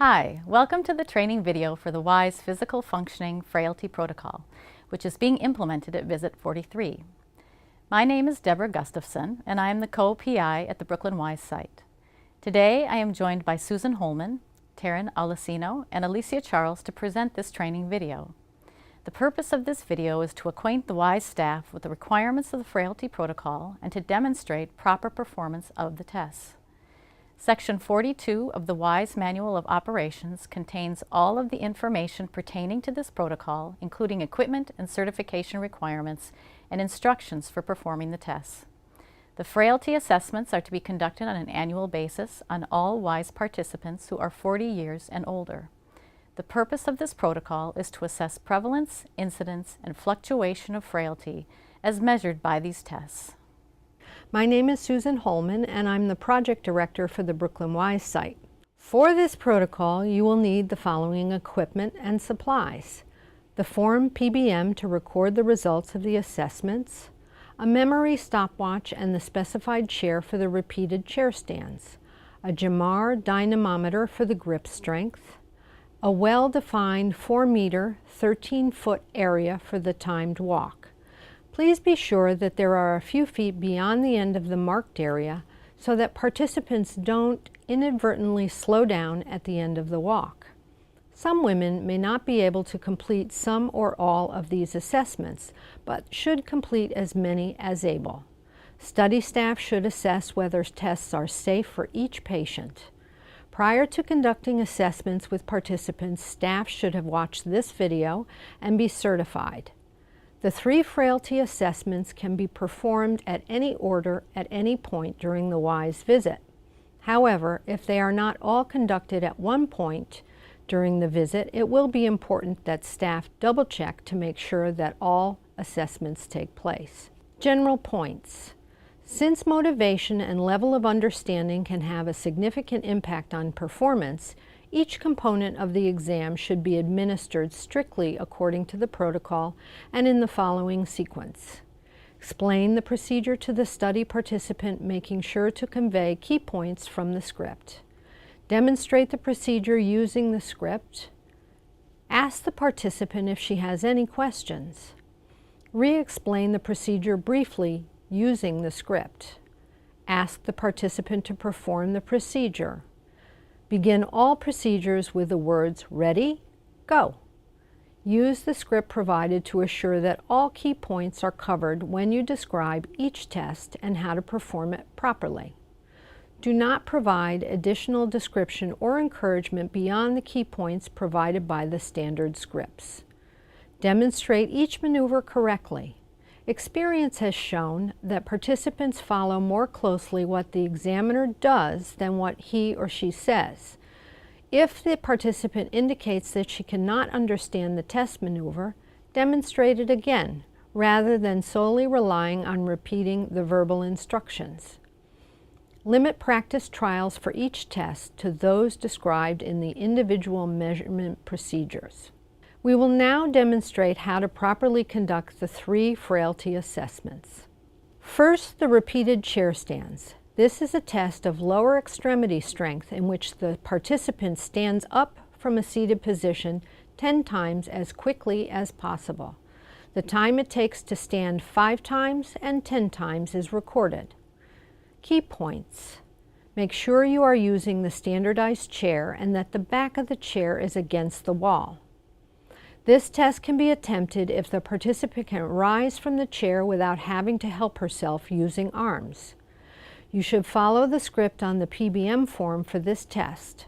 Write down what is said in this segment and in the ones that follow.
Hi, welcome to the training video for the WISE Physical Functioning Frailty Protocol, which is being implemented at Visit 43. My name is Deborah Gustafson, and I am the co-PI at the Brooklyn WISE site. Today, I am joined by Susan Holman, Taryn Alessino, and Alicia Charles to present this training video. The purpose of this video is to acquaint the WISE staff with the requirements of the Frailty Protocol and to demonstrate proper performance of the tests. Section 42 of the WISE Manual of Operations contains all of the information pertaining to this protocol, including equipment and certification requirements and instructions for performing the tests. The frailty assessments are to be conducted on an annual basis on all WISE participants who are 40 years and older. The purpose of this protocol is to assess prevalence, incidence, and fluctuation of frailty as measured by these tests. My name is Susan Holman, and I'm the project director for the Brooklyn WISE site. For this protocol, you will need the following equipment and supplies: the form PBM to record the results of the assessments, a memory stopwatch and the specified chair for the repeated chair stands, a Jamar dynamometer for the grip strength, a well-defined 4-meter, 13-foot area for the timed walk. Please be sure that there are a few feet beyond the end of the marked area so that participants don't inadvertently slow down at the end of the walk. Some women may not be able to complete some or all of these assessments, but should complete as many as able. Study staff should assess whether tests are safe for each patient. Prior to conducting assessments with participants, staff should have watched this video and be certified. The 3 frailty assessments can be performed at any order at any point during the WISE visit. However, if they are not all conducted at one point during the visit, it will be important that staff double-check to make sure that all assessments take place. General points. Since motivation and level of understanding can have a significant impact on performance, each component of the exam should be administered strictly according to the protocol and in the following sequence. Explain the procedure to the study participant, making sure to convey key points from the script. Demonstrate the procedure using the script. Ask the participant if she has any questions. Re-explain the procedure briefly using the script. Ask the participant to perform the procedure. Begin all procedures with the words "Ready, go." Use the script provided to assure that all key points are covered when you describe each test and how to perform it properly. Do not provide additional description or encouragement beyond the key points provided by the standard scripts. Demonstrate each maneuver correctly. Experience has shown that participants follow more closely what the examiner does than what he or she says. If the participant indicates that she cannot understand the test maneuver, demonstrate it again, rather than solely relying on repeating the verbal instructions. Limit practice trials for each test to those described in the individual measurement procedures. We will now demonstrate how to properly conduct the 3 frailty assessments. First, the repeated chair stands. This is a test of lower extremity strength in which the participant stands up from a seated position 10 times as quickly as possible. The time it takes to stand 5 times and 10 times is recorded. Key points. Make sure you are using the standardized chair and that the back of the chair is against the wall. This test can be attempted if the participant can rise from the chair without having to help herself using arms. You should follow the script on the PBM form for this test.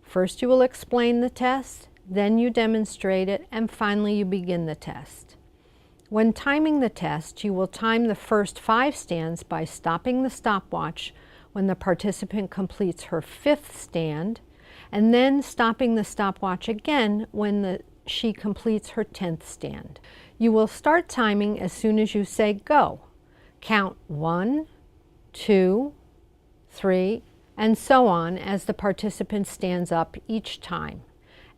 First you will explain the test, then you demonstrate it, and finally you begin the test. When timing the test, you will time the first 5 stands by stopping the stopwatch when the participant completes her 5th stand, and then stopping the stopwatch again when she completes her 10th stand. You will start timing as soon as you say go. Count 1, 2, 3, and so on as the participant stands up each time.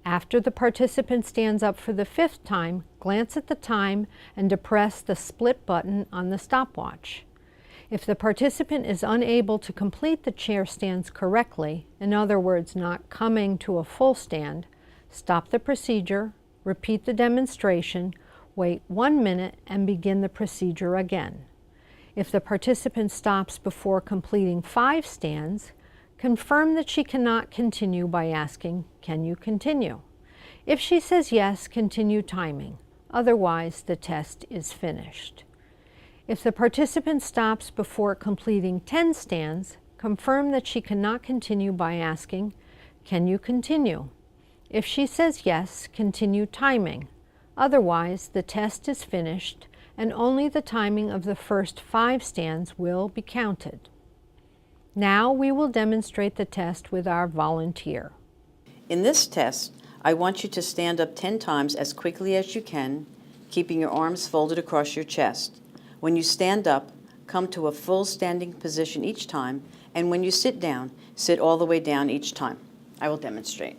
After the participant stands up for the 5th time, glance at the time and depress the split button on the stopwatch. If the participant is unable to complete the chair stands correctly, in other words, not coming to a full stand, stop the procedure, repeat the demonstration, wait 1 minute, and begin the procedure again. If the participant stops before completing 5 stands, confirm that she cannot continue by asking, "Can you continue?" If she says yes, continue timing. Otherwise, the test is finished. If the participant stops before completing 10 stands, confirm that she cannot continue by asking, "Can you continue?" If she says yes, continue timing. Otherwise, the test is finished and only the timing of the first 5 stands will be counted. Now we will demonstrate the test with our volunteer. In this test, I want you to stand up 10 times as quickly as you can, keeping your arms folded across your chest. When you stand up, come to a full standing position each time, and when you sit down, sit all the way down each time. I will demonstrate.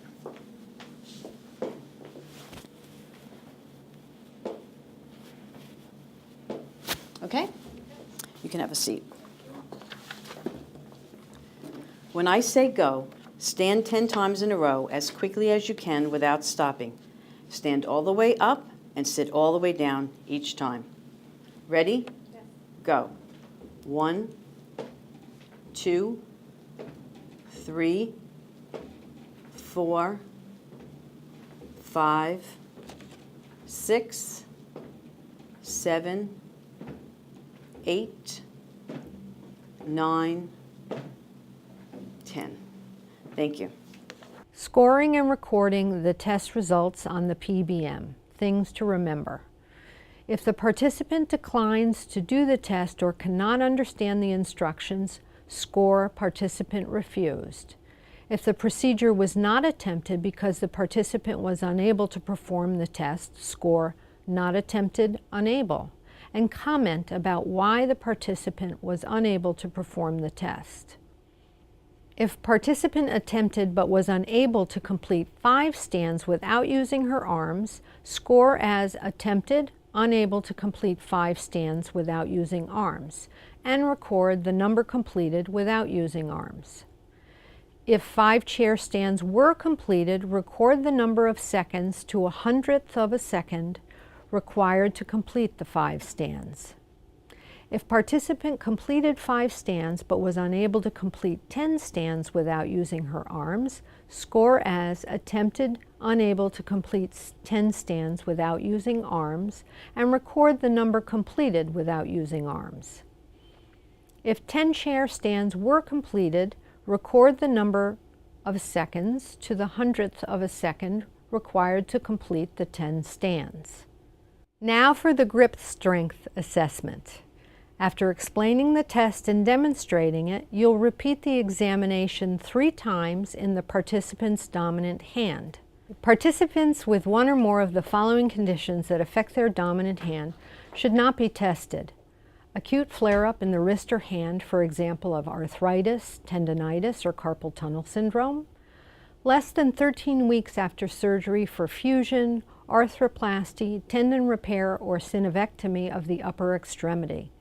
Okay? You can have a seat. When I say go, stand 10 times in a row as quickly as you can without stopping. Stand all the way up and sit all the way down each time. Ready? Yes. Go. 1, 2, 3, 4, 5, 6, 7, 8, 9, 10. Thank you. Scoring and recording the test results on the PBM. Things to remember. If the participant declines to do the test or cannot understand the instructions, score participant refused. If the procedure was not attempted because the participant was unable to perform the test, score not attempted, unable, and comment about why the participant was unable to perform the test. If participant attempted but was unable to complete 5 stands without using her arms, score as attempted, unable to complete 5 stands without using arms, and record the number completed without using arms. If 5 chair stands were completed, record the number of seconds to 1/100th of a second required to complete the 5 stands. If participant completed 5 stands but was unable to complete 10 stands without using her arms, score as attempted, unable to complete 10 stands without using arms, and record the number completed without using arms. If 10 chair stands were completed, record the number of seconds to the 100th of a second required to complete the 10 stands. Now for the grip strength assessment. After explaining the test and demonstrating it, you'll repeat the examination 3 times in the participant's dominant hand. Participants with one or more of the following conditions that affect their dominant hand should not be tested. Acute flare-up in the wrist or hand, for example, of arthritis, tendonitis, or carpal tunnel syndrome. Less than 13 weeks after surgery for fusion, arthroplasty, tendon repair, or synovectomy of the upper extremity.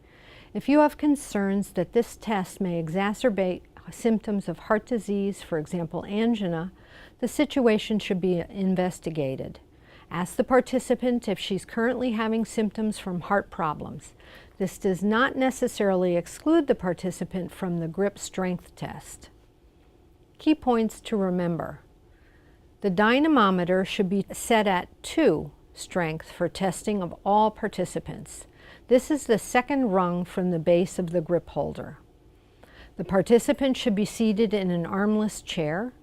If you have concerns that this test may exacerbate symptoms of heart disease, for example angina, the situation should be investigated. Ask the participant if she's currently having symptoms from heart problems. This does not necessarily exclude the participant from the grip strength test. Key points to remember. The dynamometer should be set at 2 strength for testing of all participants. This is the second rung from the base of the grip holder. The participant should be seated in an armless chair.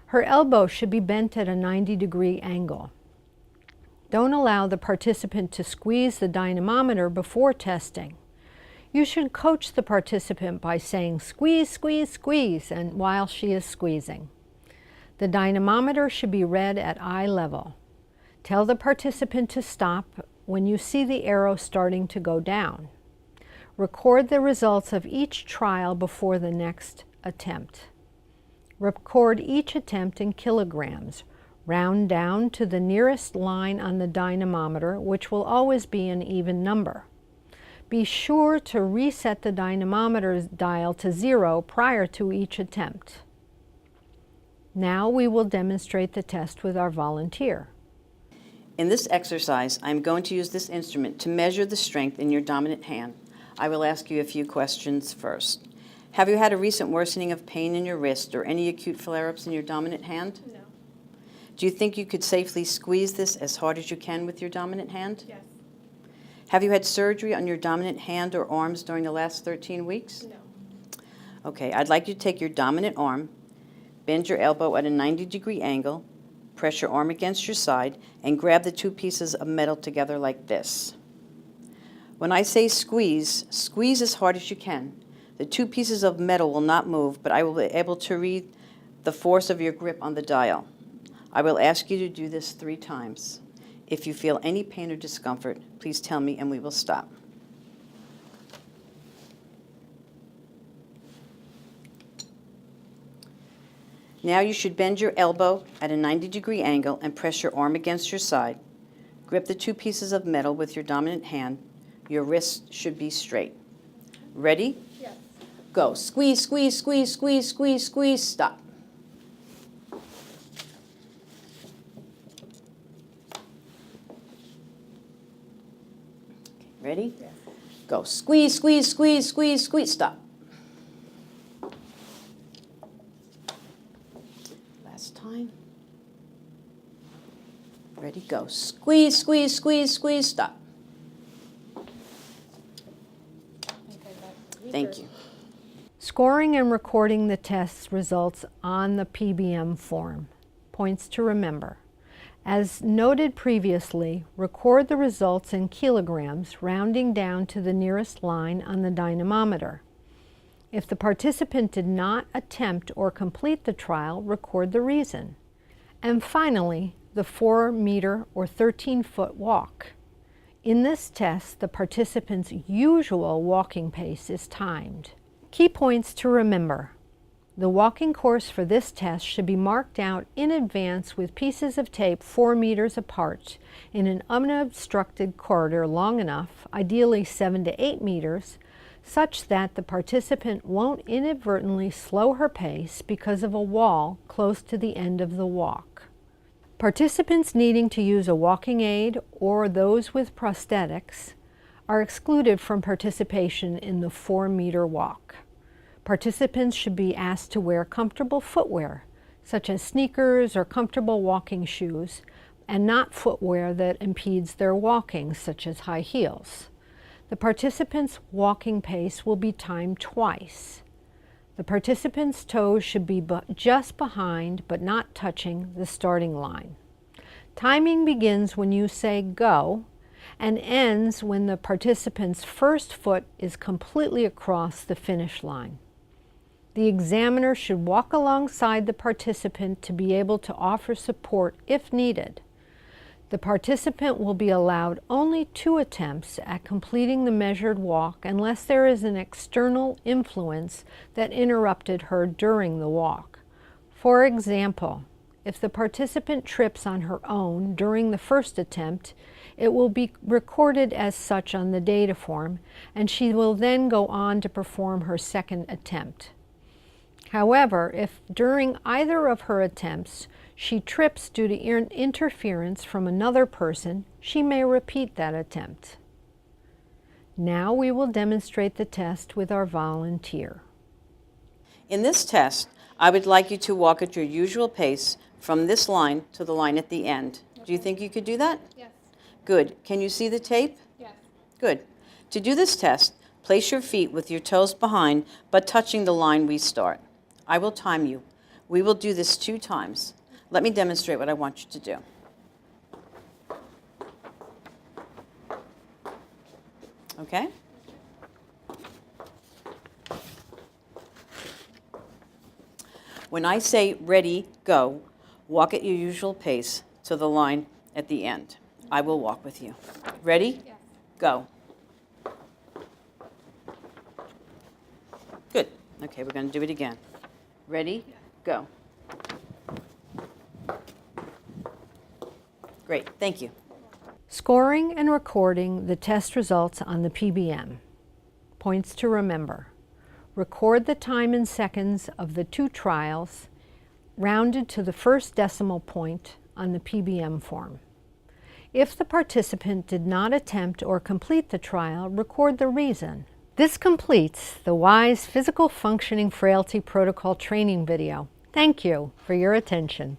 Her elbow should be bent at a 90-degree angle. Don't allow the participant to squeeze the dynamometer before testing. You should coach the participant by saying squeeze, squeeze, squeeze, and while she is squeezing. The dynamometer should be read at eye level. Tell the participant to stop when you see the arrow starting to go down. Record the results of each trial before the next attempt. Record each attempt in kilograms. Round down to the nearest line on the dynamometer, which will always be an even number. Be sure to reset the dynamometer dial to 0 prior to each attempt. Now we will demonstrate the test with our volunteer. In this exercise, I'm going to use this instrument to measure the strength in your dominant hand. I will ask you a few questions first. Have you had a recent worsening of pain in your wrist or any acute flare-ups in your dominant hand? No. Do you think you could safely squeeze this as hard as you can with your dominant hand? Yes. Have you had surgery on your dominant hand or arms during the last 13 weeks? No. Okay, I'd like you to take your dominant arm, bend your elbow at a 90-degree angle, press your arm against your side, and grab the two pieces of metal together like this. When I say squeeze, squeeze as hard as you can. The two pieces of metal will not move, but I will be able to read the force of your grip on the dial. I will ask you to do this 3 times. If you feel any pain or discomfort, please tell me and we will stop. Now you should bend your elbow at a 90-degree angle and press your arm against your side. Grip the two pieces of metal with your dominant hand. Your wrist should be straight. Ready? Yes. Go. Squeeze, squeeze, squeeze, squeeze, squeeze, squeeze. Stop. Ready? Yes. Go. Squeeze, squeeze, squeeze, squeeze, squeeze. Stop. Last time. Ready? Go. Squeeze, squeeze, squeeze, squeeze. Stop. Thank you. Scoring and recording the test results on the PBM form. Points to remember. As noted previously, record the results in kilograms, rounding down to the nearest line on the dynamometer. If the participant did not attempt or complete the trial, record the reason. And finally, the 4-meter or 13-foot walk. In this test, the participant's usual walking pace is timed. Key points to remember. The walking course for this test should be marked out in advance with pieces of tape 4 meters apart in an unobstructed corridor long enough, ideally 7 to 8 meters, such that the participant won't inadvertently slow her pace because of a wall close to the end of the walk. Participants needing to use a walking aid or those with prosthetics are excluded from participation in the 4-meter walk. Participants should be asked to wear comfortable footwear, such as sneakers or comfortable walking shoes, and not footwear that impedes their walking, such as high heels. The participant's walking pace will be timed twice. The participant's toes should be just behind but not touching the starting line. Timing begins when you say go and ends when the participant's first foot is completely across the finish line. The examiner should walk alongside the participant to be able to offer support if needed. The participant will be allowed only 2 attempts at completing the measured walk unless there is an external influence that interrupted her during the walk. For example, if the participant trips on her own during the first attempt, it will be recorded as such on the data form, and she will then go on to perform her second attempt. However, if during either of her attempts she trips due to interference from another person, she may repeat that attempt. Now we will demonstrate the test with our volunteer. In this test, I would like you to walk at your usual pace from this line to the line at the end. Do you think you could do that? Yes. Good. Can you see the tape? Yes. Good. To do this test, place your feet with your toes behind but touching the line we start. I will time you. We will do this 2 times. Let me demonstrate what I want you to do. Okay? When I say ready, go, walk at your usual pace to the line at the end. I will walk with you. Ready? Yes. Go. Good. Okay, we're going to do it again. Ready? Go. Great. Thank you. Scoring and recording the test results on the PBM. Points to remember. Record the time in seconds of the 2 trials, rounded to the first decimal point on the PBM form. If the participant did not attempt or complete the trial, record the reason. This completes the WISE Physical Functioning Frailty Protocol training video. Thank you for your attention.